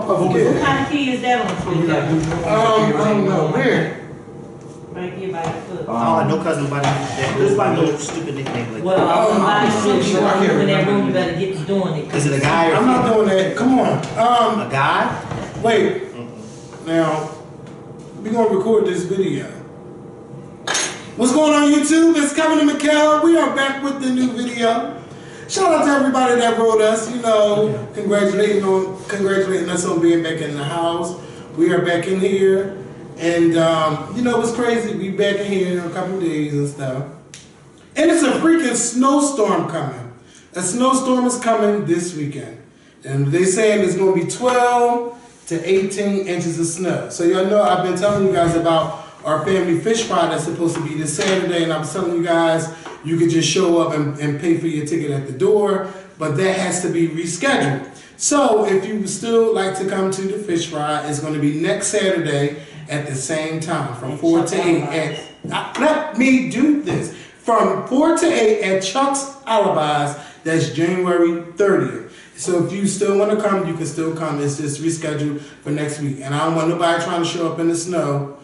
Okay. What kind of key is that on Twitter? I don't know. Where? Right here by the foot. Oh, no cousin buddy. There's like no stupid nickname like that. Well, somebody I'm should sure I be can't in that remember. room, you better get to doing it. Is it a guy or I'm not doing that. Come on. a guy? Wait. Now, we're gonna record this video. What's going on YouTube? It's Kevin and Mikkel. We are back with the new video. Shout out to everybody that wrote us, congratulating us on being back in the house. We are back in here. And it's crazy. We back in here in a couple of days and stuff. And it's a freaking snowstorm coming. A snowstorm is coming this weekend. And they saying it's gonna be 12 to 18 inches of snow. So y'all know I've been telling you guys about our family fish fry that's supposed to be this Saturday, and I'm telling you guys you could just show up and pay for your ticket at the door, but that has to be rescheduled. So if you would still like to come to the fish fry, it's going to be next Saturday at the same time from 4 to 8 let me do this. From 4 to 8 at Chuck's Alibis, that's January 30th. So if you still want to come, you can still come. It's just rescheduled for next week. And I don't want nobody trying to show up in the snow,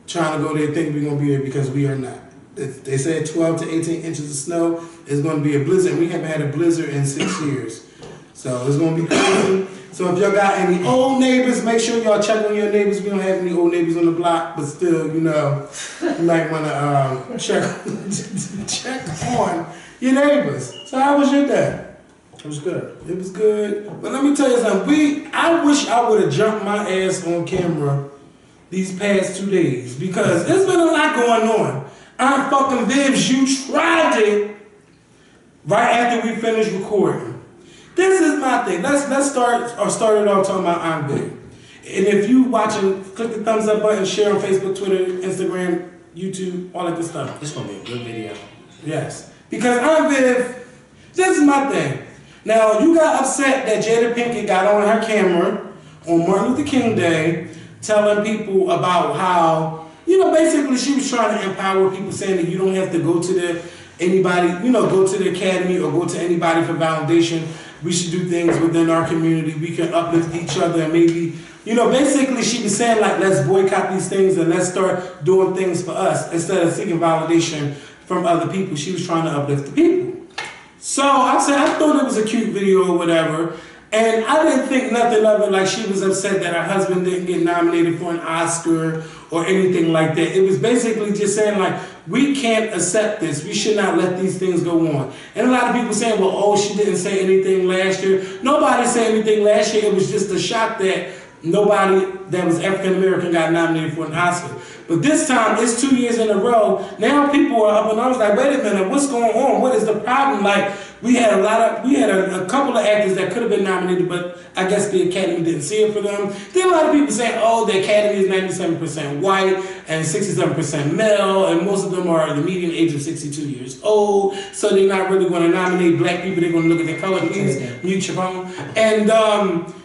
trying to go there thinking we're going to be there, because we are not. They said 12 to 18 inches of snow. It's going to be a blizzard. We haven't had a blizzard in 6 years. So it's going to be crazy. So if y'all got any old neighbors, make sure y'all check on your neighbors. We don't have any old neighbors on the block, but still, you might want to check on your neighbors. So how was your day? It was good. It was good. But let me tell you something. I wish I would have jumped my ass on camera these past 2 days, because there's been a lot going on. I'm fucking Vibs, you tried it right after we finished recording. This is my thing. Let's start it off talking about I'm Viv. And if you watching, click the thumbs up button, share on Facebook, Twitter, Instagram, YouTube, all that good stuff. This gonna be a good video. Yes. Because I'm Viv, this is my thing. Now, you got upset that Jada Pinkett got on her camera on Martin Luther King Day telling people about how, basically she was trying to empower people, saying that you don't have to go to go to the academy or go to anybody for validation. We should do things within our community. We can uplift each other, and maybe, basically she was saying, like, let's boycott these things and let's start doing things for us instead of seeking validation from other people. She was trying to uplift the people. So I thought it was a cute video or whatever. And I didn't think nothing of it, like she was upset that her husband didn't get nominated for an Oscar or anything like that. It was basically just saying, like, we can't accept this. We should not let these things go on. And a lot of people saying, well, oh, she didn't say anything last year. Nobody said anything last year. It was just a shock that nobody that was African-American got nominated for an Oscar. But this time, it's 2 years in a row. Now people are up and I was like, wait a minute, what's going on? What is the problem? Like, we had a couple of actors that could have been nominated, but I guess the Academy didn't see it for them. Then a lot of people saying, oh, the Academy is 97% white and 67% male, and most of them are the median age of 62 years old, so they're not really going to nominate black people. They're going to look at their color. Please mute your phone. And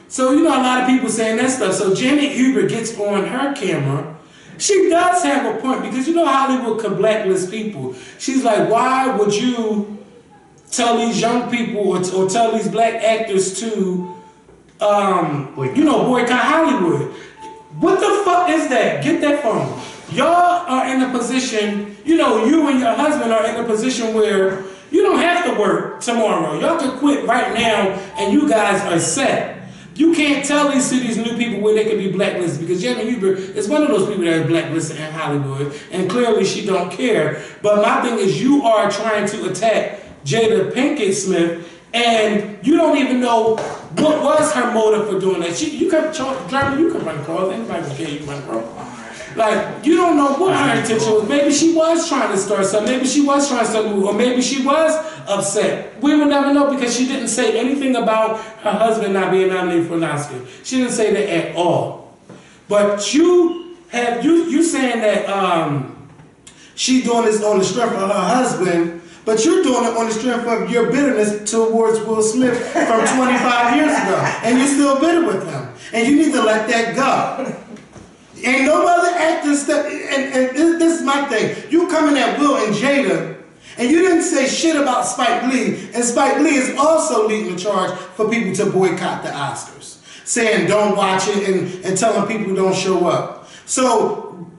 so, a lot of people saying that stuff. So Janet Huber gets on her camera. She does have a point, because Hollywood could blacklist people. She's like, why would you tell these young people or tell these black actors to, boycott Hollywood? What the fuck is that? Get that phone. Y'all are in a position, you and your husband are in a position where you don't have to work tomorrow. Y'all can quit right now and you guys are set. You can't tell these new people where they can be blacklisted, because Janet Huber is one of those people that is blacklisted in Hollywood, and clearly she don't care. But my thing is, you are trying to attack Jada Pinkett Smith, and you don't even know what was her motive for doing that. You can run across, anybody can care you run across. Like, you don't know what her intention was. Maybe she was trying to start something. Maybe she was trying to move, or maybe she was upset. We will never know, because she didn't say anything about her husband not being nominated for an Oscar. She didn't say that at all. But you saying that she doing this on the strength of her husband, but you're doing it on the strength of your bitterness towards Will Smith from 25 years ago, and you're still bitter with him, and you need to let that go. Ain't no other actors and this is my thing. You coming at Will and Jada, and you didn't say shit about Spike Lee, and Spike Lee is also leading the charge for people to boycott the Oscars. saying don't watch it and telling people don't show up. So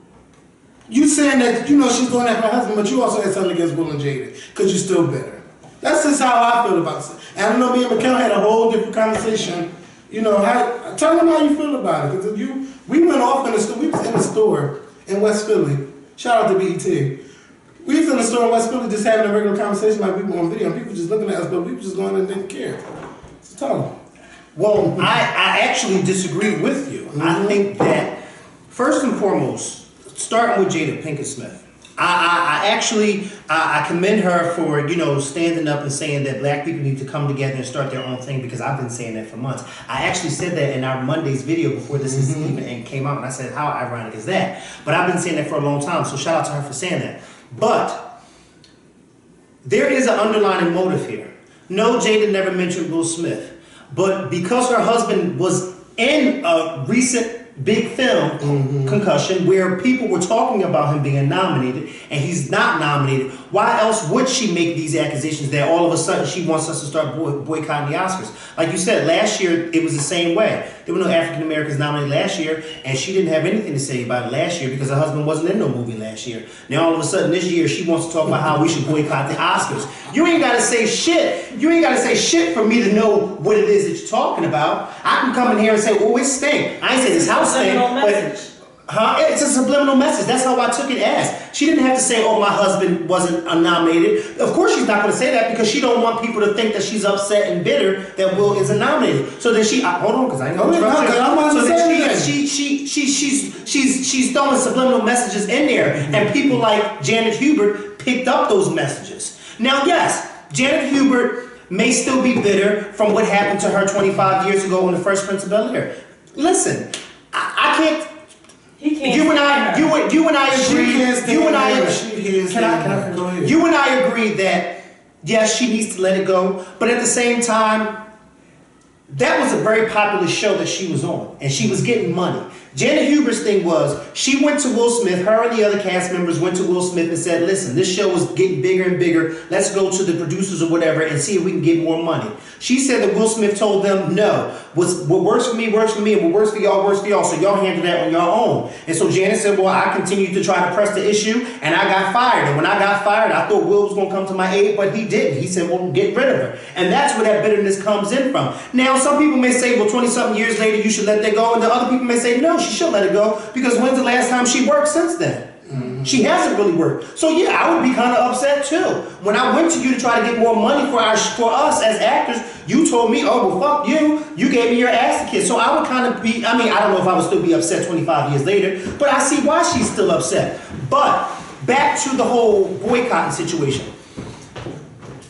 you saying that, you know, she's doing that for her husband, but you also had something against Will and Jada because you're still bitter. That's just how I feel about it. And I know me and Mikkel had a whole different conversation. You know, tell them how you feel about it. Because we went off in the store. We was in the store in West Philly. Shout out to BET. We was in the store in West Philly just having a regular conversation like we were on video. And people just looking at us, but we were just going and didn't care. So tell them. Well, I actually disagree with you. I think that, first and foremost, starting with Jada Pinkett Smith, I commend her for, you know, standing up and saying that black people need to come together and start their own thing, because I've been saying that for months. I actually said that in our Monday's video before this even came out, and I said, how ironic is that? But I've been saying that for a long time, so shout out to her for saying that. But there is an underlying motive here. No, Jada never mentioned Will Smith, but because her husband was in a recent big film, Concussion, where people were talking about him being nominated and he's not nominated, why else would she make these accusations that all of a sudden she wants us to start boycotting the Oscars? Like you said, last year it was the same way. There were no African Americans nominated last year, and she didn't have anything to say about it last year because her husband wasn't in no movie last year. Now all of a sudden this year she wants to talk about how we should boycott the Oscars. You ain't gotta say shit. You ain't gotta say shit for me to know what it is that you're talking about. I can come in here and say, well, it stink. I ain't say this house thing, but it's a subliminal message. That's how I took it as. She didn't have to say, oh, my husband wasn't nominated. Of course she's not going to say that because she don't want people to think that she's upset and bitter that Will isn't nominated. So then she, hold on, because I ain't going to she's throwing subliminal messages in there, and people like Janet Hubert picked up those messages. Now, yes, Janet Hubert may still be bitter from what happened to her 25 years ago on The Fresh Prince of Bel-Air. Listen, I can't. You and I agree. You and I agree that yes, she needs to let it go, but at the same time, that was a very popular show that she was on, and she was getting money. Janet Hubert's thing was, she went to Will Smith, her and the other cast members went to Will Smith and said, listen, this show is getting bigger and bigger. Let's go to the producers or whatever and see if we can get more money. She said that Will Smith told them, no, what works for me, and what works for y'all, so y'all handle that on your own. And so Janet said, well, I continued to try to press the issue, and I got fired. And when I got fired, I thought Will was going to come to my aid, but he didn't. He said, well, get rid of her. And that's where that bitterness comes in from. Now, some people may say, well, 20-something years later, you should let that go. And the other people may say, no, she should let it go, because when's the last time she worked since then? She hasn't really worked. So yeah, I would be kind of upset too. When I went to you to try to get more money for us as actors, you told me, oh, well, fuck you. You gave me your ass to kiss. So I would kind of be, I mean, I don't know if I would still be upset 25 years later, but I see why she's still upset. But back to the whole boycotting situation.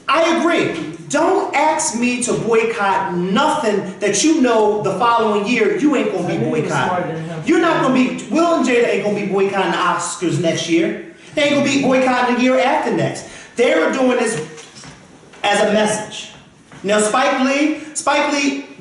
I agree. Don't ask me to boycott nothing that you know the following year you ain't gonna be boycotting. You're not gonna be, Will and Jada ain't gonna be boycotting the Oscars next year. They ain't gonna be boycotting the year after next. They're doing this as a message. Now Spike Lee,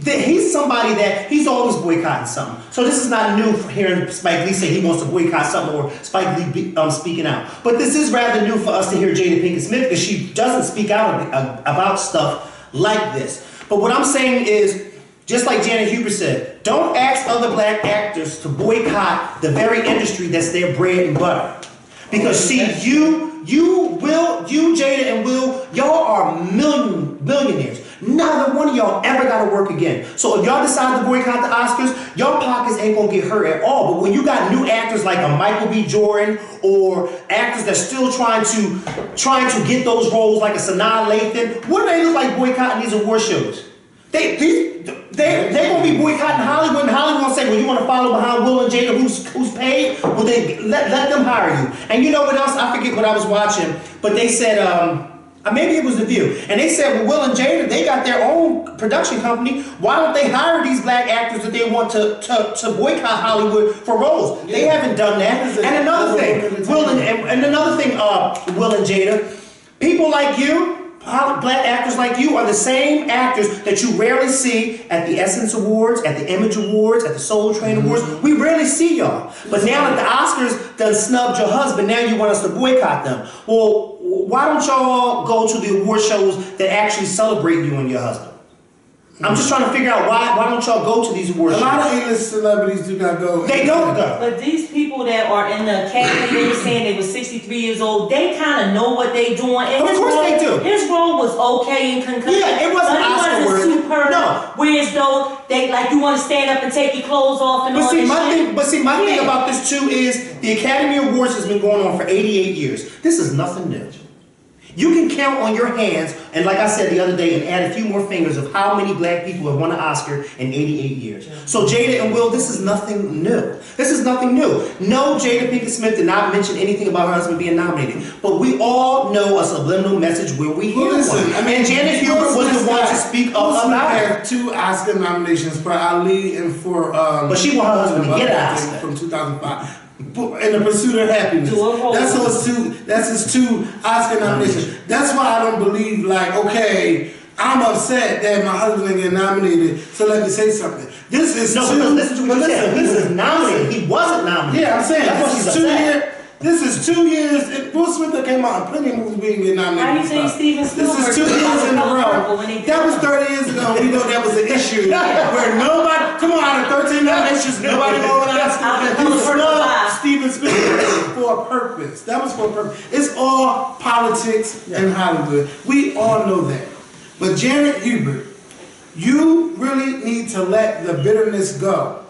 he's somebody that he's always boycotting something. So this is not new for hearing Spike Lee say he wants to boycott something, or Spike Lee speaking out. But this is rather new for us to hear Jada Pinkett Smith, because she doesn't speak out about stuff like this. But what I'm saying is, just like Janet Hubert said, don't ask other black actors to boycott the very industry that's their bread and butter. Because see, you, Jada and Will, y'all are millionaires. Neither one of y'all ever got to work again. So if y'all decide to boycott the Oscars, your pockets ain't going to get hurt at all. But when you got new actors like a Michael B. Jordan, or actors that's still trying to get those roles like a Sanaa Lathan, what do they look like boycotting these award shows? They're going to be boycotting Hollywood, and Hollywood going to say, well, you want to follow behind Will and Jada, who's paid? Well, they let them hire you. And you know what else? I forget what I was watching, but they said, maybe it was The View. And they said, well, Will and Jada, they got their own production company. Why don't they hire these black actors that they want to boycott Hollywood for roles? They haven't done that. And another thing, Will and Jada, people like you, black actors like you, are the same actors that you rarely see at the Essence Awards, at the Image Awards, at the Soul Train Awards. We rarely see y'all. But now that the Oscars done snubbed your husband, now you want us to boycott them. Well, why don't y'all go to the award shows that actually celebrate you and your husband? I'm just trying to figure out why don't y'all go to these awards? A lot of A-list celebrities do not go. They don't go. But these people that are in the academy, they were saying they were 63 years old. They kind of know what they doing. And Of course they do. His role was okay in concussion. Yeah, it wasn't Oscar worthy. Superb. No. Whereas though they like you want to stand up and take your clothes off and all But see, my thing about this too is the Academy Awards has been going on for 88 years. This is nothing new. You can count on your hands, and like I said the other day, and add a few more fingers of how many black people have won an Oscar in 88 years. So Jada and Will, this is nothing new. This is nothing new. No, Jada Pinkett Smith did not mention anything about her husband being nominated, but we all know a subliminal message where we hear one. And Janet Hubert was the one to speak up about it. Had 2 Oscar nominations for Ali and for but she want her husband to get an Oscar from 2005. In the Pursuit of Happiness. That's his 2 Oscar nominations. That's why I don't believe, like, okay, I'm upset that my husband didn't get nominated, so let me say something. This is listen to what you said. He was nominated. He wasn't nominated. Yeah, I'm saying that's what she's 2 years. This is 2 years. Will Smith that came out in plenty of movies we didn't get nominated. How do you think Steven Spielberg? This is 2 years in a row. That was 30 years ago. We know that was an issue where nobody, come on, out of 13 nominations, nobody won an Oscar. You snubbed Steven Spielberg for a purpose. That was for a purpose. It's all politics in Hollywood. We all know that. But Janet Hubert, you really need to let the bitterness go.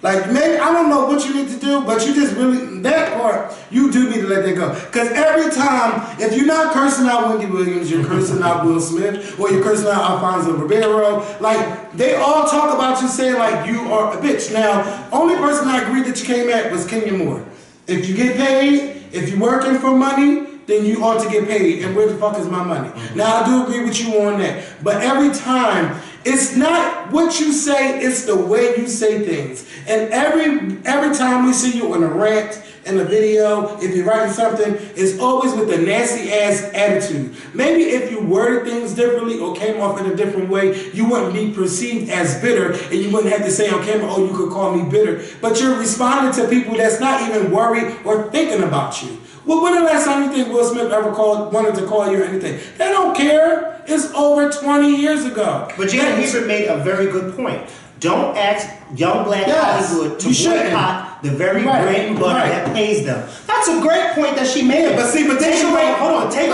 Like, maybe, I don't know what you need to do, but you just really, that part, you do need to let that go. Because every time, if you're not cursing out Wendy Williams, you're cursing out Will Smith, or you're cursing out Alfonso Ribeiro, like, they all talk about you saying, like, you are a bitch. Now, only person I agreed that you came at was Kenya Moore. If you get paid, if you're working for money, then you ought to get paid. And where the fuck is my money? Now, I do agree with you on that. But every time, it's not what you say, it's the way you say things. And every time we see you on a rant, in a video, if you're writing something, it's always with a nasty ass attitude. Maybe if you worded things differently or came off in a different way, you wouldn't be perceived as bitter, and you wouldn't have to say on camera, oh, you could call me bitter. But you're responding to people that's not even worried or thinking about you. Well, when the last time you think Will Smith ever wanted to call you or anything? They don't care. It's over 20 years ago. But Janet Hubert made a very good point. Don't ask young black Hollywood to boycott the very bread and butter that pays them. That's a great point that she made. But see, take away the bitterness. But take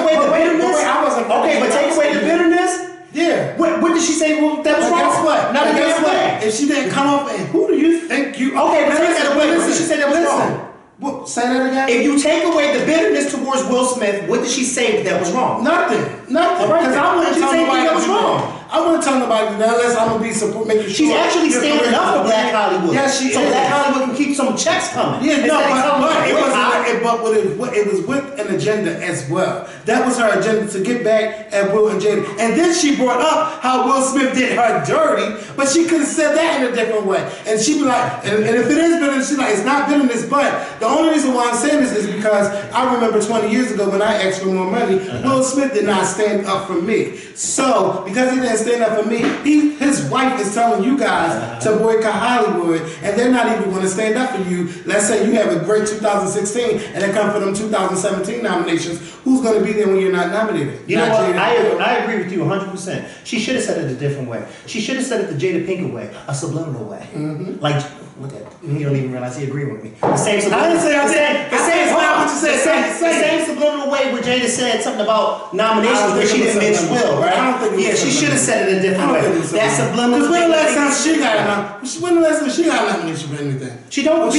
away the bitterness. Yeah. What did she say? Well, that was wrong. Guess what? Not guess what? If she didn't come up and who do you think you? Okay, but take that away. What did she say that was wrong? What, say that again? If you take away the bitterness towards Will Smith, what did she say that was wrong? Nothing. Because I wouldn't tell nobody that was wrong. I wouldn't tell nobody that unless I'm going to be making sure. She's actually standing up for Black Hollywood. Yes, she is. So Black Hollywood can keep some checks coming. Yeah, no, but it was with an agenda as well. That was her agenda, to get back at Will and Jada. And then she brought up how Will Smith did her dirty, but she could have said that in a different way. And she'd be like, and if it is bitterness, she's like, it's not bitterness, but the only reason why I'm saying this is because I remember 20 years ago when I asked for more money, Will Smith did not stand up for me. So, because he didn't stand up for me, his wife is telling you guys to boycott Hollywood, and they're not even going to stand up for you. Let's say you have a great 2016, and they come for them 2017 nominations. Who's going to be there when you're not nominated? You know what? I agree with you 100%. She should have said it a different way. She should have said it the Jada Pinkett way, a subliminal way. Mm-hmm. Like, look at it. You don't even realize he agreed with me. The same subliminal. The same subliminal way where Jada said something about nominations where she didn't mention Will, right? I don't think yeah, she should have said it a different way. That's subliminal. Because when the last time she got a nomination for anything? She don't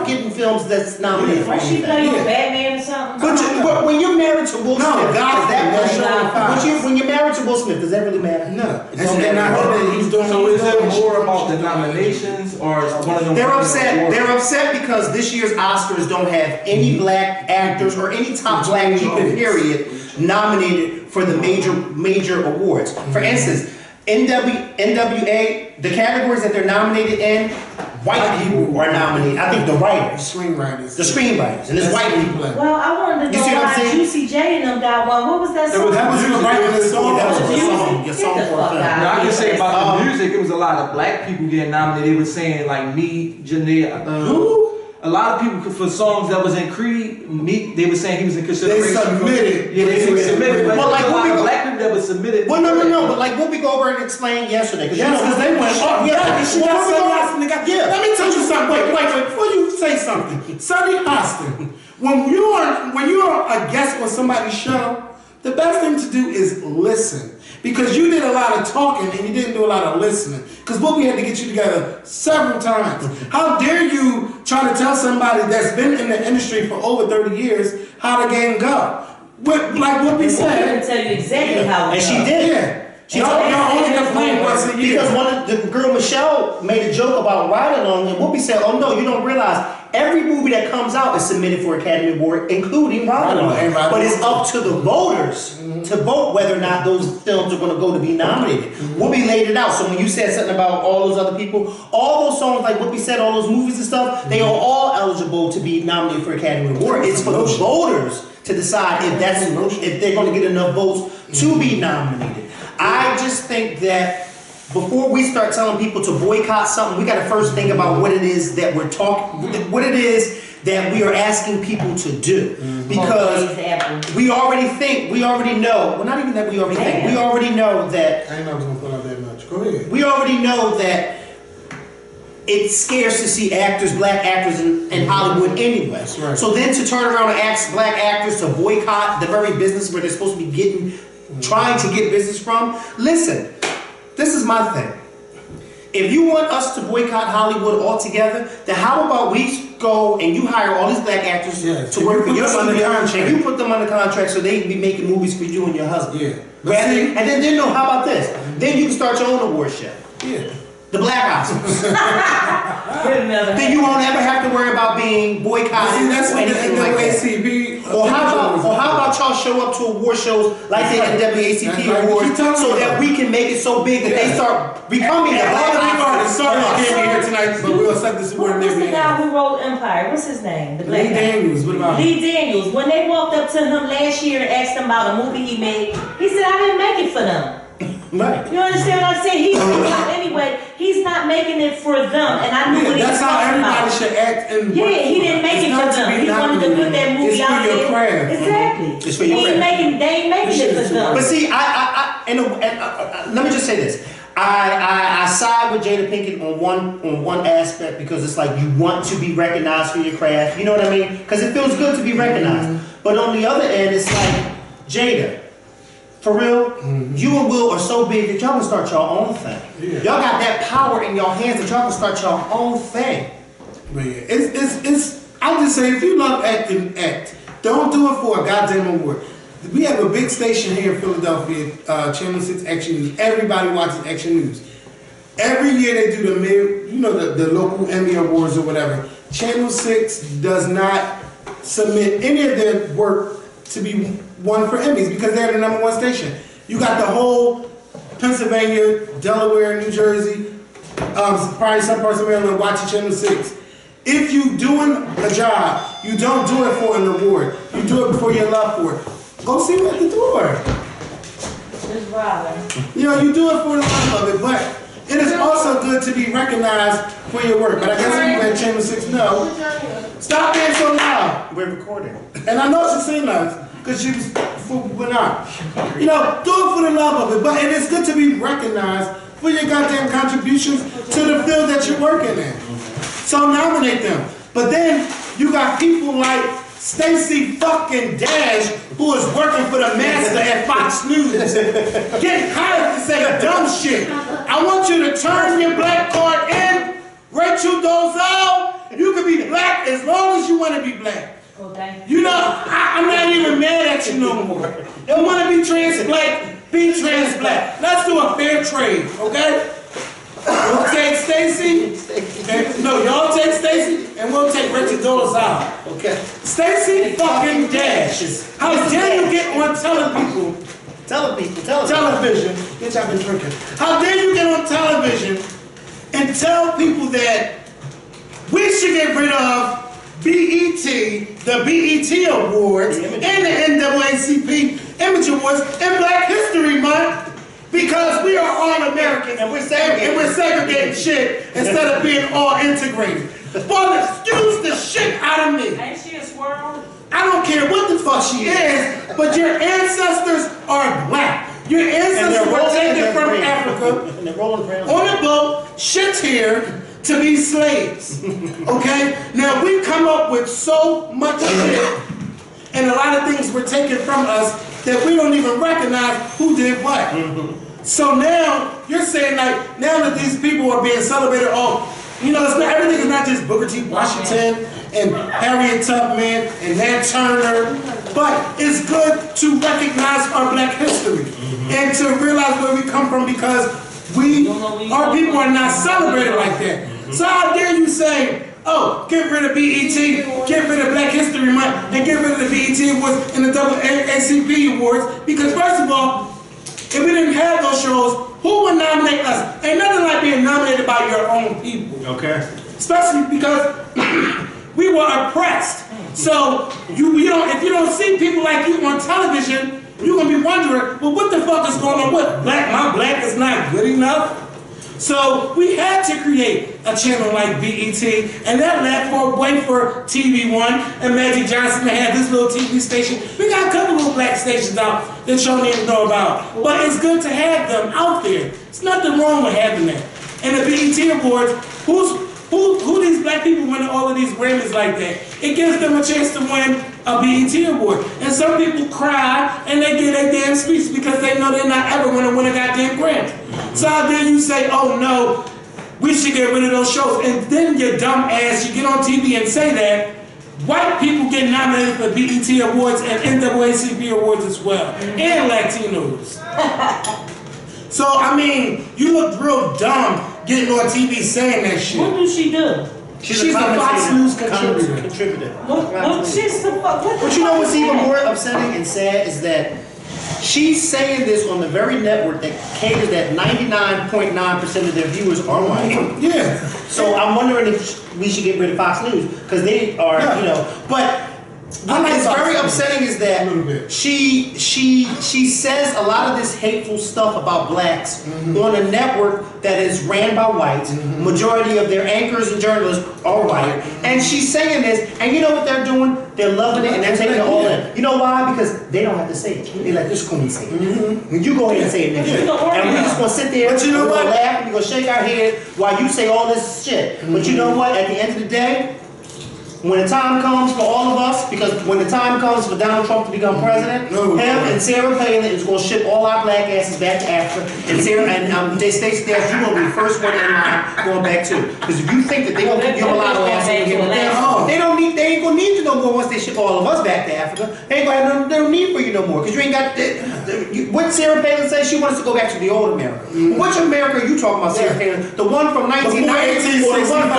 get in films that's nominated for anything. She play with Batman or something? But when you're married to Will Smith, when you're married to Will Smith, does that really matter? No. So is it more about the nominations or one of them? They're upset. They're upset because this year's Oscars don't have any black actors or any top black people, period, nominated for the major awards. For instance, NWA, the categories that they're nominated in, white people are nominated. I think the writers. The screenwriters. The screenwriters. And it's white people. Well, I wanted to know why Juicy J and them got one. What was that song? That was you writing this song. That was your song for a film. Now, I can say about the music, it was a lot of black people getting nominated. They were saying like me, Janae, a lot of people for songs that was in Creed, Meek, they were saying he was in consideration. They submitted. Yeah, they submitted. But well, like a lot of black people that was submitted. Well, no. But like Whoopi Goldberg explained yesterday, because they went up. Yeah, She got Sunny Hostin. Let me tell you something. Wait. Before you say something, Sunny Hostin. When you're a guest on somebody's show, the best thing to do is listen. Because you did a lot of talking and you didn't do a lot of listening. Because Whoopi had to get you together several times. How dare you try to tell somebody that's been in the industry for over 30 years how the game go? Like Whoopi said. I can tell you exactly how it and goes. she did. Yeah. Your only complaint was because the girl Michelle made a joke about ride along, and Whoopi said, "Oh no, you don't realize every movie that comes out is submitted for Academy Award, including Ride Along. But it's up to the voters to vote whether or not those films are going to go to be nominated." Whoopi laid it out. So when you said something about all those other people, all those songs, like Whoopi said, all those movies and stuff, they are all eligible to be nominated for Academy Award. It's for the voters to decide if they're going to get enough votes to be nominated. I just think that before we start telling people to boycott something, we got to first think about what it is that we're talking, what it is that we are asking people to do. Because we already know, well, not even that we already think, we already know that. I ain't never gonna pull out that much. Go ahead. We already know that it's scarce to see black actors in Hollywood anyway. That's right. So then to turn around and ask black actors to boycott the very business where they're supposed to be trying to get business from. Listen, this is my thing. If you want us to boycott Hollywood altogether, then how about we go and you hire all these black actors to work for your studio, and you put them under contract so they can be making movies for you and your husband. Yeah. And then how about this? Then you can start your own award show. Yeah. The Black Oscars. Then you won't ever have to worry about being boycotted. See, that's what the NAACP. Or how about y'all show up to award shows like the NAACP awards so that we can make it so big that they start becoming the Black Oscars. Sorry I can't be here tonight, but we'll accept this award. What's the guy who wrote Empire? What's his name? Lee Daniels. What about Lee Daniels. When they walked up to him last year and asked him about a movie he made, he said, "I didn't make it for them." Right. You understand what I'm saying? Anyway, he's not making it for them, and I knew what he was talking about. That's how everybody should act. He didn't make it for them. He wanted to put that movie out there. It's for your craft. Exactly. It's for your craft. They ain't making it for them. But see, let me just say this. I side with Jada Pinkett on one aspect because it's like you want to be recognized for your craft. You know what I mean? Because it feels good to be recognized. But on the other end, it's like, Jada, for real, you and Will are so big that y'all can start your own thing. Yeah. Y'all got that power in your hands that y'all can start your own thing. But yeah, I'll just say, if you love acting, act. Don't do it for a goddamn award. We have a big station here in Philadelphia, Channel 6 Action News. Everybody watches Action News. Every year they do the local Emmy Awards or whatever. Channel 6 does not submit any of their work to be won for Emmys because they're the #1 station. You got the whole Pennsylvania, Delaware, New Jersey, probably some parts of Maryland watching Channel 6. If you doing a job, you don't do it for an award. You do it for your love for it. Go see me at the door. Just Robin. You do it for the love of it, but it is also good to be recognized for your work. But I guess when you at Channel 6, no. Stop being so loud. We're recording. And I know she's saying that because she went out. Do it for the love of it. But it is good to be recognized for your goddamn contributions to the field that you're working in. So nominate them. But then you got people like Stacey fucking Dash, who is working for the master at Fox News, getting hired to say dumb shit. I want you to turn your black card in, Rachel Dolezal. You can be black as long as you want to be black. I'm not even mad at you no more. You want to be trans black, be trans black. Let's do a fair trade, okay? We'll take Stacey. No, y'all take Stacey, and we'll take Rachel Dolezal. Okay. Stacey fucking Dash. How dare you get on television? Bitch, I've been drinking. How dare you get on television and tell people that we should get rid of BET, the BET Awards, and the NAACP Image Awards in Black History Month because we are all Americans and we're segregating shit instead of being all integrated. Well, excuse the shit out of me. Ain't she a squirrel? I don't care what the fuck she is, but your ancestors are black. Your And ancestors they're were rolling in taken their from grave. Africa And they're rolling around. on a boat, shipped here to be slaves. Okay? Now we come up with so much shit, and a lot of things were taken from us that we don't even recognize who did what. So now you're saying like now that these people are being celebrated, it's not everything is not just Booker T. Washington and Harriet Tubman and Nat Turner, but it's good to recognize our Black history and to realize where we come from because our people are not celebrated like that. So how dare you say, oh, get rid of BET, get rid of Black History Month, and get rid of the BET Awards and the ACP Awards, because first of all, if we didn't have those shows, who would nominate us? Ain't nothing like being nominated by your own people. Okay. Especially because we were oppressed. So if you don't see people like you on television, you're gonna be wondering, well, what the fuck is going on with my black is not good enough? So we had to create a channel like BET, and that led for TV One and Magic Johnson to have this little TV station. We got a couple little black stations out that y'all need to know about, but it's good to have them out there. There's nothing wrong with having that. And the BET Awards, who these black people winning all of these Grammys like that? It gives them a chance to win a BET Award. And some people cry and they get their damn speech because they know they're not ever going to win a goddamn Grammy. So how dare you say, oh no, we should get rid of those shows. And then your dumb ass, you get on TV and say that. White people get nominated for BET Awards and NAACP Awards as well. And Latinos. So, I mean, you look real dumb getting on TV saying that shit. What do she do? She's a Fox News contributor. But you know what's even more upsetting and sad is that she's saying this on the very network that caters that 99.9% of their viewers are white. Yeah. So I'm wondering if we should get rid of Fox News because they are, but what's very upsetting is that she says a lot of this hateful stuff about blacks on a network that is ran by whites. Majority of their anchors and journalists are white, and she's saying this, and you know what they're doing? They're loving it and they're taking it all in. You know why? Because they don't have to say it. They let this queen say it. When you go ahead and say it next year, and we're just gonna sit there, but you know what? We're gonna laugh, we're gonna shake our head while you say all this shit. But you know what? At the end of the day, when the time comes for all of us, because when the time comes for Donald Trump to become president, him and Sarah Palin is going to ship all our black asses back to Africa, and Sarah and Stacey Dash, you're going to be the first one in line going back too. Because if you think that they're going to keep your mulatto ass over here, they ain't going to need you no more once they ship all of us back to Africa. They ain't going to have no need for you no more, because you ain't got what Sarah Palin says. She wants us to go back to the old America. Which America are you talking about, Sarah Palin? The one from 1990 or the one from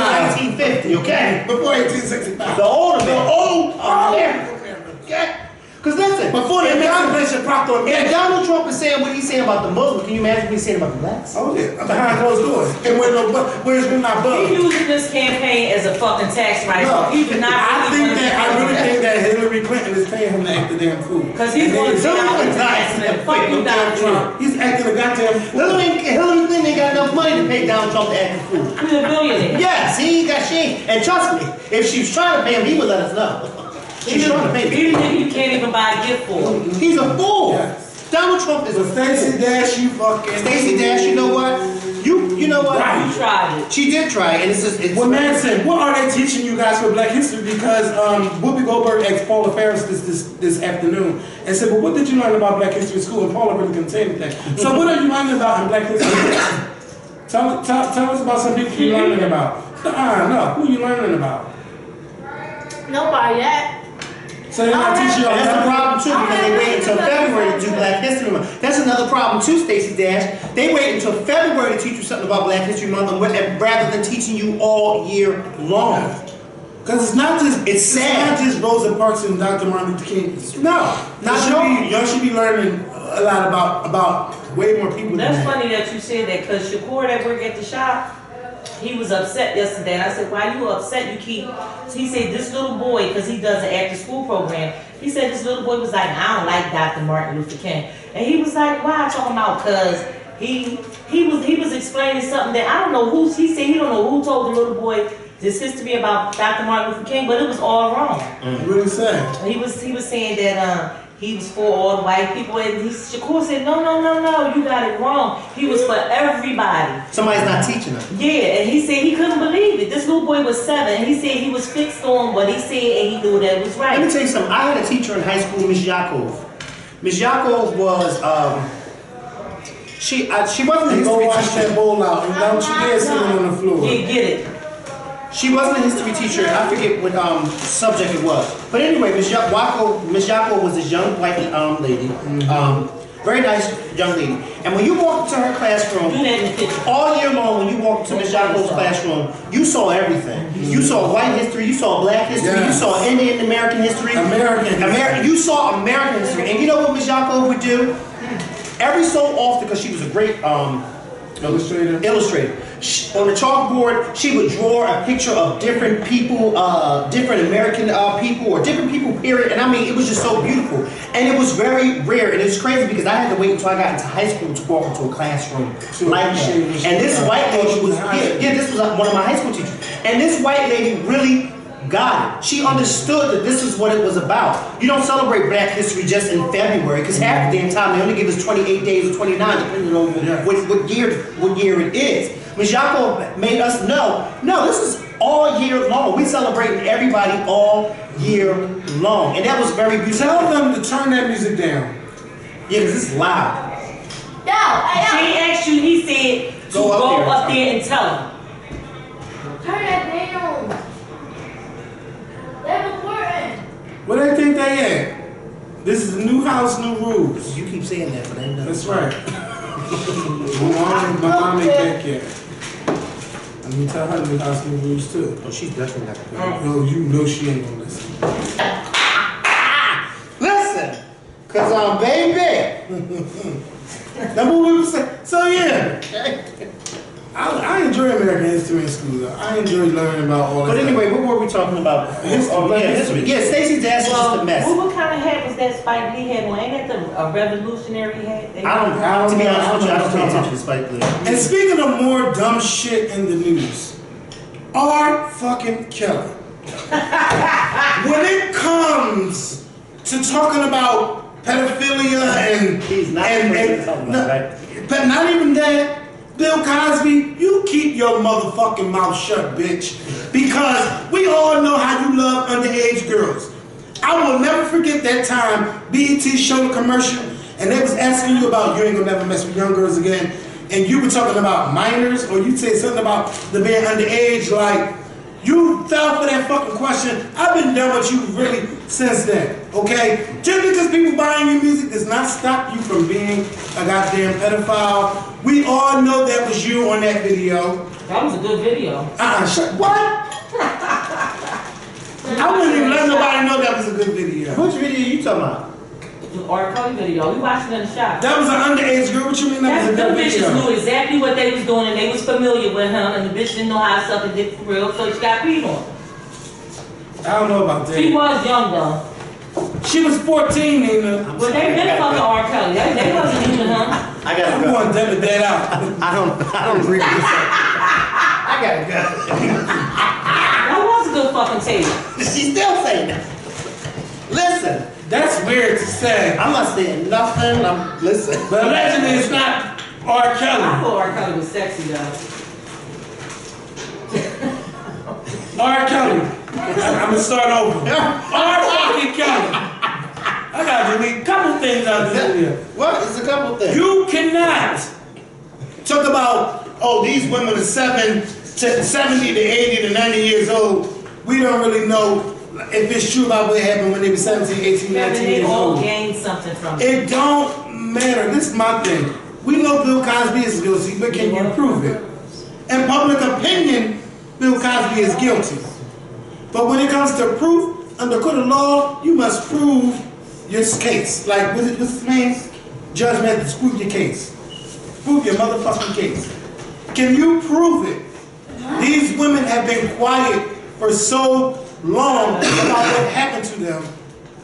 1950? Okay, before 1865. The old America. Yeah. Because listen, before the Emancipation Proclamation, if Donald Trump is saying what he's saying about the Muslims, can you imagine what he's saying about the blacks? Oh yeah, behind closed doors. And where's not bugs? He's using this campaign as a fucking tax write. No, He do not. I really think that Hillary Clinton is paying him to act the damn fool. Because he's going to sit out with the fuck you, Donald Trump. He's acting a goddamn fool. Hillary Clinton ain't got enough money to pay Donald Trump to act a fool. He's a billionaire. Yes, he ain't got shit. And trust me, if she was trying to pay him, he would let us know. She's trying to pay me. Even if you can't even buy a gift for him. He's a fool. Yes. Donald Trump is a fool. Stacey Dash, you fucking. Stacey Dash, you know what? You know what? You tried it. She did try, and it's just. Well, Manson, what are they teaching you guys for Black History? Because Whoopi Goldberg asked Paula Ferris this afternoon and said, "Well, what did you learn about Black History in school?" And Paula really couldn't say anything. So, what are you learning about in Black History? Tell us about some people you're learning about. No, who are you learning about? Nobody yet. So they're not teaching you all That's that. the problem too, because they wait until February to do Black History Month. That's another problem too, Stacey Dash. They wait until February to teach you something about Black History Month, rather than teaching you all year long. Because it's not just sad. not just Rosa Parks and Dr. Martin Luther King. No, Y'all should be learning a lot about way more people. That's than that. funny that you said that because Shakur that worked at the shop, he was upset yesterday. And I said, why you upset? He said, this little boy, because he does an after school program, he said this little boy was like, I don't like Dr. Martin Luther King. And he was like, why? Talking about because he was explaining something that I don't know who, he said he don't know who told the little boy this history about Dr. Martin Luther King, but it was all wrong. What did he say? He was saying that he was for all the white people, and Shakur said, no, you got it wrong. He was for everybody. Somebody's not teaching him. Yeah, and he said he couldn't believe it. This little boy was 7, and he said he was fixed on what he said, and he knew that was right. Let me tell you something. I had a teacher in high school, Miss Yakov. Miss Yakov was, she wasn't a Go history wash teacher. that bowl out and don't you dare sit on the floor. Yeah, get it. She wasn't a history teacher. I forget what subject it was. But anyway, Miss Yakov was this young white lady. Very nice young lady. And when you walked into her classroom, Do that in the kitchen. all year long, when you walked into Miss Yakov's classroom, you saw everything. You saw white history, you saw black history, you Yes. saw Indian American history. You saw American history. And you know what Miss Yakov would do? Every so often, because she was a great illustrator. On the chalkboard, she would draw a picture of different people, different American people, or different people, period. And I mean, it was just so beautiful. And it was very rare. And it's crazy because I had to wait until I got into high school to walk into a classroom like that. And this white lady was, this was one of my high school teachers. And this white lady really got it. She understood that this is what it was about. You don't celebrate Black History just in February, because half the damn time they only give us 28 days or 29, depending on what year it is. Ms. Yakov made us know, no, this is all year long. We celebrating everybody all year long. And that was very beautiful. Tell them to turn that music down. Yeah, because it's loud. She asked you, he said, to go up there and tell him. Turn that down. That's important. Where they think they at? This is a new house, new rules. You keep saying that, but I know. That's right. my mom ain't back yet. I'm gonna tell her new house, new rules too. Oh, she's definitely not going to. No, you know she ain't gonna listen. Listen, because baby. That's what we were saying. So yeah. I enjoy American history in school though. I enjoy learning about all that. But anyway, what were we talking about? History. Yeah, Stacey Dash is just a mess. What kind of hat was that Spike Lee had on? Ain't that a revolutionary hat? To be honest with you, I don't pay attention to Spike Lee. And speaking of more dumb shit in the news, R. fucking Kelly. When it comes to talking about pedophilia and He's not right? But not even that. Bill Cosby, you keep your motherfucking mouth shut, bitch. Because we all know how you love underage girls. I will never forget that time BET showed a commercial and they was asking you about you ain't gonna never mess with young girls again. And you were talking about minors, or you said something about the being underage, like you fell for that fucking question. I've been done with you really since then, okay? Just because people buying your music does not stop you from being a goddamn pedophile. We all know that was you on that video. That was a good video. What? I wouldn't even let nobody know that was a good video. Which video you talking about? The R. Kelly video. We watched it in the shop. That was an underage girl. What you mean that was a Them good bitches video? knew exactly what they was doing, and they was familiar with him, and the bitch didn't know how to suck a dick for real, so she got peed on. I don't know about She that. was young though. She was 14, Nina. Well, they been fucking R. Kelly. They wasn't even him. I gotta I'm go. going to edit that out. I don't agree with this. I gotta go. That was a good fucking tape. She's still saying that. Listen, That's weird to say. I'm not saying nothing. Listen. But allegedly it's not R. I Kelly. thought R. Kelly was sexy though. R. Kelly. I'm gonna start over. R. fucking Kelly. I gotta delete a couple things out of this video. What? It's a couple things. You cannot talk about, oh, these women are 70 to 80 to 90 years old. We don't really know if it's true about what happened when they were 17, 18, 19 They years all old. gained something from it. It don't matter. This is my thing. We know Bill Cosby is guilty, but can you prove it? In public opinion, Bill Cosby is guilty. But when it comes to proof, under court of law, you must prove your case. Like, what's his name? Judge Mathis, prove your case. Prove your motherfucking case. Can you prove it? These women have been quiet for so long about what happened to them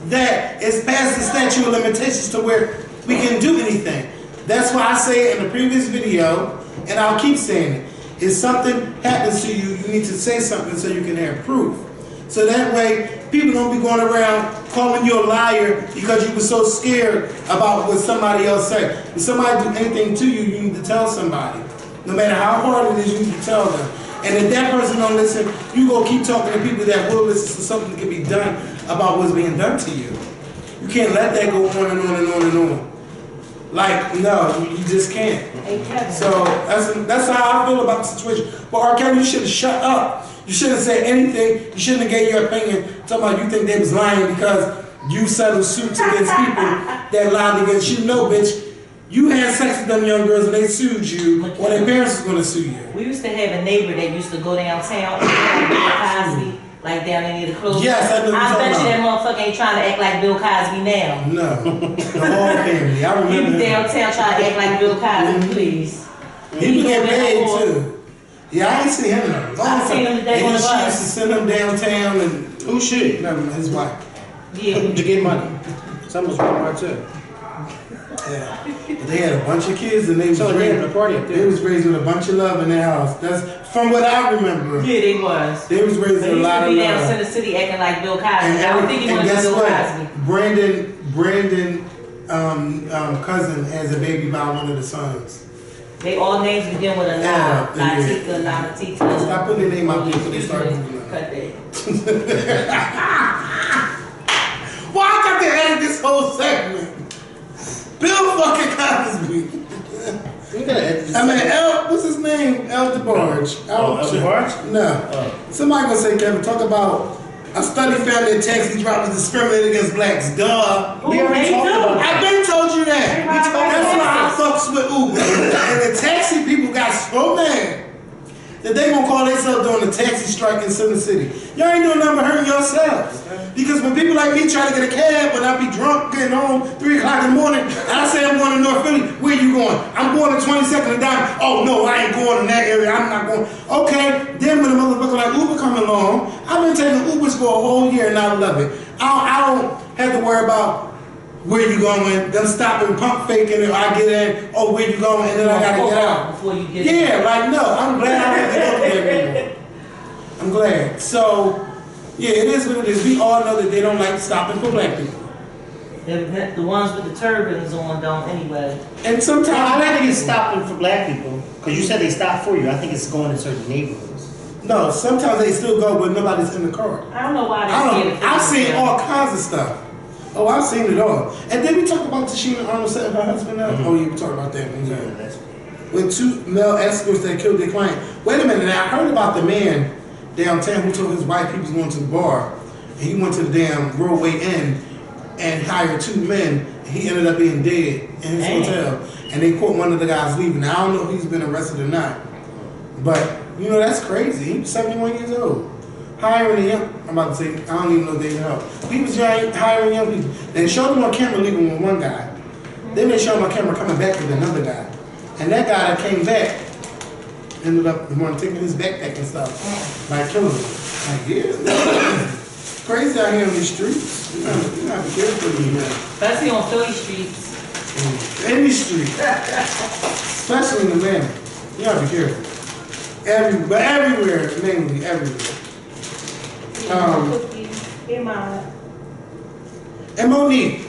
that it's past the statute of limitations to where we can do anything. That's why I say it in the previous video, and I'll keep saying it. If something happens to you, you need to say something so you can have proof. So that way, people don't be going around calling you a liar because you were so scared about what somebody else said. If somebody do anything to you, you need to tell somebody. No matter how hard it is, you need to tell them. And if that person don't listen, you go keep talking to people that will listen, so something can be done about what's being done to you. You can't let that go on and on and on and on. Like, no, you just can't. So that's how I feel about the situation. But R. Kelly, you should have shut up. You shouldn't have said anything. You shouldn't have gave your opinion. Talking about you think they was lying because you settled suits against people that lied against you. No, bitch. You had sex with them young girls and they sued you, or their parents was gonna sue you. We used to have a neighbor that used to go downtown, Cosby, like down there near the clothes. Yes, I know. I bet you that motherfucker ain't trying to act like Bill Cosby now. No, the whole family. I remember. He was downtown trying to act like Bill Cosby, please. He would get paid too. Yeah, I ain't seen him in a long time. I seen him today on the She bus. used to send him downtown and Who she? no, his wife. Yeah. To get money. Someone's Walmart too. Yeah, they had a bunch of kids and they was So they raised, had a party up they there. was raised with a bunch of love in their house. That's from what I remember. Yeah, they was. They was raised But with he a lot used to of be down love. Center City acting like Bill Cosby. I don't think he and wanted to be guess Bill what? Cosby. Brandon cousin has a baby by one of the sons. They all names begin with a Yeah, La, Latika, Latika. Stop putting their name out there before they start Cut moving. that. Why I got to edit this whole segment? Bill fucking Cosby. We gotta edit this. I mean, what's his name? El DeBarge. Oh, El DeBarge? No. Oh. Somebody gonna say, Kevin, talk about a study found that taxi drivers discriminate against blacks. Duh. We already talked about that. I've been told you that. That's why I fucks with Uber. And the taxi people got so mad that they gonna call themselves doing the taxi strike in Center City. Y'all ain't doing nothing but hurting yourselves. Because when people like me try to get a cab, when I be drunk getting home 3 o'clock in the morning, and I say I'm going to North Philly, where you going? I'm going to 22nd and Diamond. Oh no, I ain't going in that area. I'm not going. Okay, then when a motherfucker like Uber come along, I've been taking Ubers for a whole year and I love it. I don't have to worry about where you going, them stopping, pump faking, or I get in, oh, where you going, and then I gotta get out. Before you get Yeah, like no, I'm glad I don't have to go there anymore. I'm glad. So, yeah, it is what it is. We all know that they don't like stopping for black people. The ones with the turbans on don't anyway. And sometimes I don't think it's stopping for black people, because you said they stopped for you. I think it's going in certain neighborhoods. no, sometimes they still go when nobody's in the car. I don't know why they I've seen all kinds of stuff. Oh, I've seen it all. And then we talk about Tashina Arnold setting her husband up. Oh, yeah, we talked about that one. Yeah, Yeah. that's With 2 male escorts that killed their client. Wait a minute, now I heard about the man downtown who told his wife he was going to the bar. And he went to the damn Broadway Inn and hired 2 men. And he ended up being dead in his hotel. And they caught one of the guys leaving. Now, I don't know if he's been arrested or not. But, you know, that's crazy. He was 71 years old. Hiring young, I'm about to say, I don't even know if they help. He was hiring young people. They showed him on camera leaving with one guy. Then they showed him on camera coming back with another guy. And that guy that came back ended up taking his backpack and stuff, like killing him. Like, yeah, crazy out here on these streets. You gotta be careful with me, man. Especially on Philly streets. Any street, especially in Atlanta, you gotta be careful. Everywhere, mainly everywhere. Here, Mama. And Monique.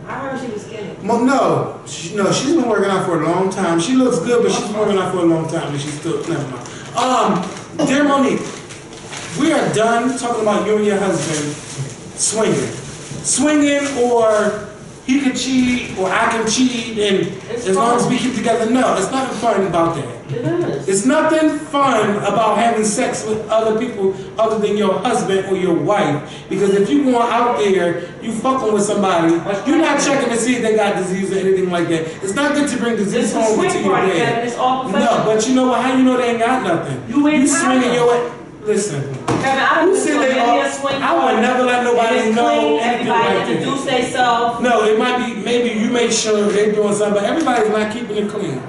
I heard she was skinny. No, she's been working out for a long time. She looks good, but she's been working out for a long time, and she's still, never mind. Dear Monique, we are done talking about you and your husband swinging. Swinging, or he could cheat, or I can cheat, and It's as long as fun. we keep together, no, it's nothing fun about that. It is. It's nothing fun about having sex with other people other than your husband or your wife. Because if you going out there, you fucking with somebody, you're not checking to see if they got disease or anything like that. It's not good to bring disease It's a home swing into your party, Kevin. bed. It's all No, professional. but you know what? How you know they ain't got nothing? You ain't swinging tired. your way. Listen. Kevin, I Who don't said think they any are? of swing I would never let nobody If it's know clean, anything everybody like that. introduce themselves. No, it might be, maybe you make sure they're doing something, but everybody's not keeping it clean.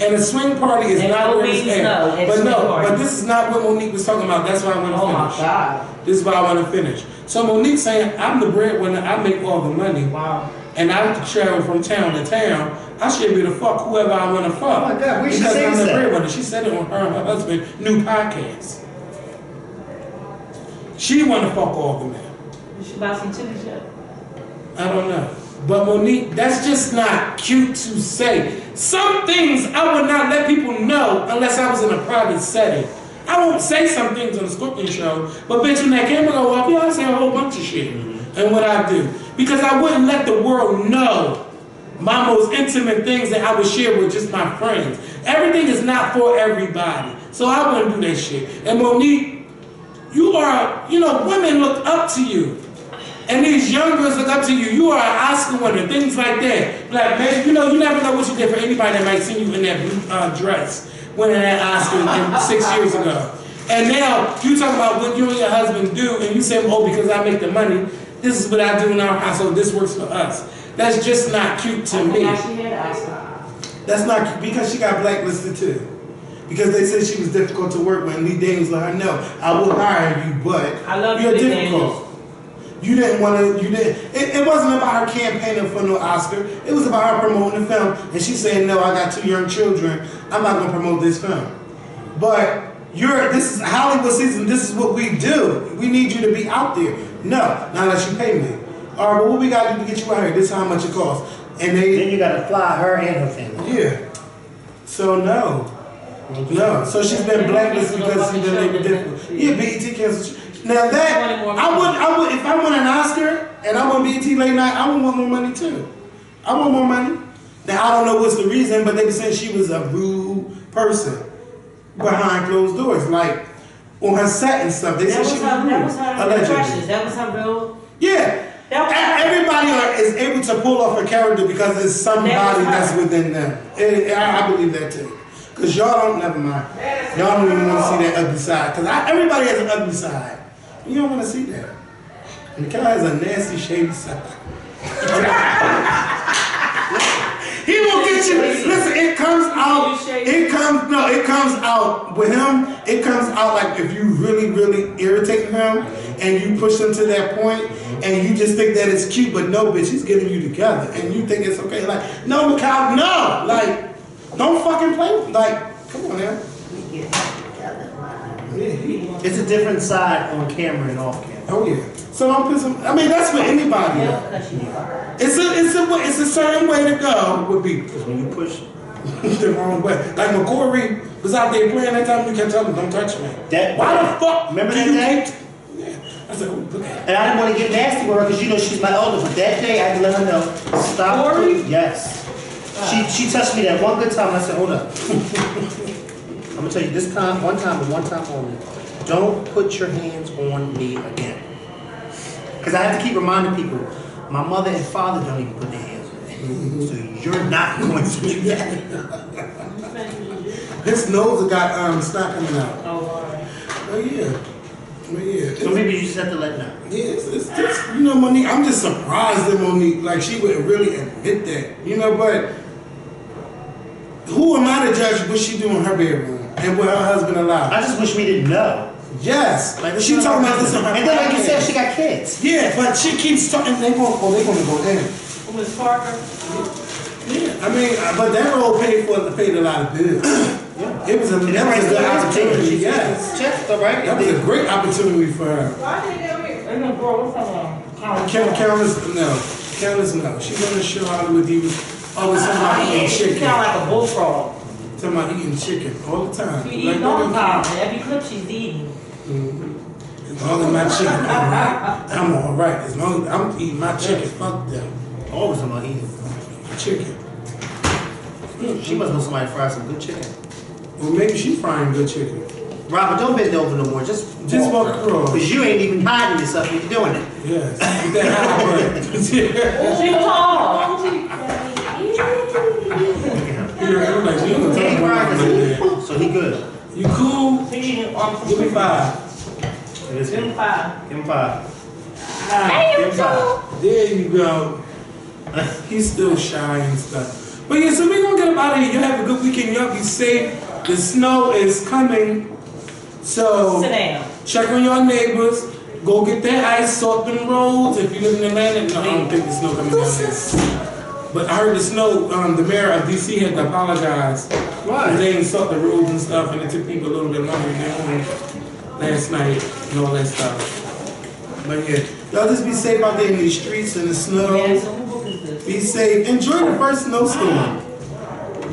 And a swing party is And not no where it's means at. no at But swing no, parties. but this is not what Monique was talking about. That's why I want to Oh my finish. God. This is why I want to finish. So Monique saying, I'm the breadwinner, I make all the money, Wow. and I travel from town to town. I should be able to fuck whoever I want to fuck. Oh my God, where she because say I'm the that? breadwinner. She said it on her and her husband's new podcast. She want to fuck all the men. You should buy some chili shit. I don't know. But Monique, that's just not cute to say. Some things I would not let people know unless I was in a private setting. I won't say some things on the Scorpion show, but bitch, when that camera go off, I say a whole bunch of shit. And what I do. Because I wouldn't let the world know my most intimate things that I would share with just my friends. Everything is not for everybody. So I wouldn't do that shit. And Monique, you are, women look up to you. And these young girls look up to you. You are an Oscar winner, things like that. Like, man, you never know what you did for anybody that might see you in that blue dress winning that Oscar 6 years ago. And now you talk about what you and your husband do, and you say, oh, because I make the money, this is what I do in our household, this works for us. That's just not cute to me. That's not cute because she got blacklisted too. Because they said she was difficult to work with, and Lee Daniels let her know, I will hire you, but you're difficult. You didn't want to, it wasn't about her campaigning for no Oscar. It was about her promoting the film. And she's saying, no, I got 2 young children. I'm not going to promote this film. But this is Hollywood season. This is what we do. We need you to be out there. No, not unless you pay me. All right, well, what we got to do to get you out here? This is how much it costs. And then you got to fly her and her family. Yeah. So no. No. So she's been blacklisted because she's been labeled difficult. Yeah, BET canceled. Now that, I would, if I won an Oscar and I won BET late night, I would want more money too. I want more money. Now I don't know what's the reason, but they were saying she was a rude person behind closed doors, like on her set and stuff. They said she was rude. That was her That was her real. Yeah. Everybody is able to pull off a character because there's somebody that's within them. I believe that too. Because y'all don't, never mind. Y'all don't even want to see that ugly side. Because everybody has an ugly side. You don't want to see that. And the guy has a nasty, shady side. He will get you. Listen, it comes out. It comes out with him. It comes out like if you really, really irritate him and you push him to that point and you just think that it's cute, but no, bitch, he's getting you together and you think it's okay. Like, no, Macau, no. Like, don't fucking play. Like, come on now. It's a different side on camera and off camera. Oh yeah. So don't piss him. I mean, that's for anybody. It's a certain way to go with people. Because when you push the wrong way, like McCory was out there playing that time. You kept telling him, "Don't touch me." Why the fuck? Remember that day? Yeah. I said, oh, look at and I didn't want to get nasty with her because she's my elder. But that day I had to let her know. Stop. Corey? Yes. She touched me that one good time. I said, hold up. I'm gonna tell you this time, one time and one time only. Don't put your hands on me again. Because I have to keep reminding people, my mother and father don't even put their hands on me. So you're not going to do that. His nose got snot coming out. Oh yeah. So maybe you just have to let know. Yeah, it's just, Monique, I'm just surprised that Monique, like, she would really admit that, but who am I to judge what she do in her bedroom and what her husband allowed? I just wish we didn't know. Yes, like she talking about this in her and then like you said, she got kids. Yeah, but she keeps talking, they're gonna go in. Miss Parker? Yeah, I mean, but that role paid a lot of bills. Yeah. It was a good opportunity. Yes. That was a great opportunity for her. Careless, no. She's on the show Hollywood Divas. Always talking about eating chicken. She sound like a bullfrog. Talking about eating chicken all the time. She eating all the time. Every clip she's eating. As long as my chicken alright, I'm alright. As long as I'm eating my chicken, fuck them. Always talking about eating chicken. She must know somebody fry some good chicken. Well, maybe she's frying good chicken. Robert, don't bend over no more. Just walk across. Because you ain't even hiding yourself when you're doing it. Yes. With that high butt. She tall. So he good. You cool? Give me 5. Give him 5. Give him 5. Give him 5. There you go. He's still shy and stuff. But yeah, so we're gonna get up out of here. You have a good weekend. Y'all be safe. The snow is coming. So sit down. Check on your neighbors. Go get that ice, salt them roads. If you live in Atlanta, no, I don't think the snow coming down there. But I heard the snow, the mayor of DC had to apologize. Why? They didn't salt the roads and stuff, and it took people a little bit longer than they wanted last night and all that stuff. But yeah, y'all just be safe out there in these streets in the snow. Man, so who book is this? Be safe. Enjoy the first snowstorm.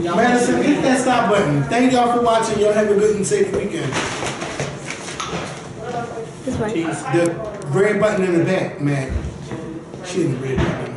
Y'all Madison, hit that stop button. Thank y'all for watching. Y'all have a good and safe weekend. This way. The red button in the back, man. She in the red button.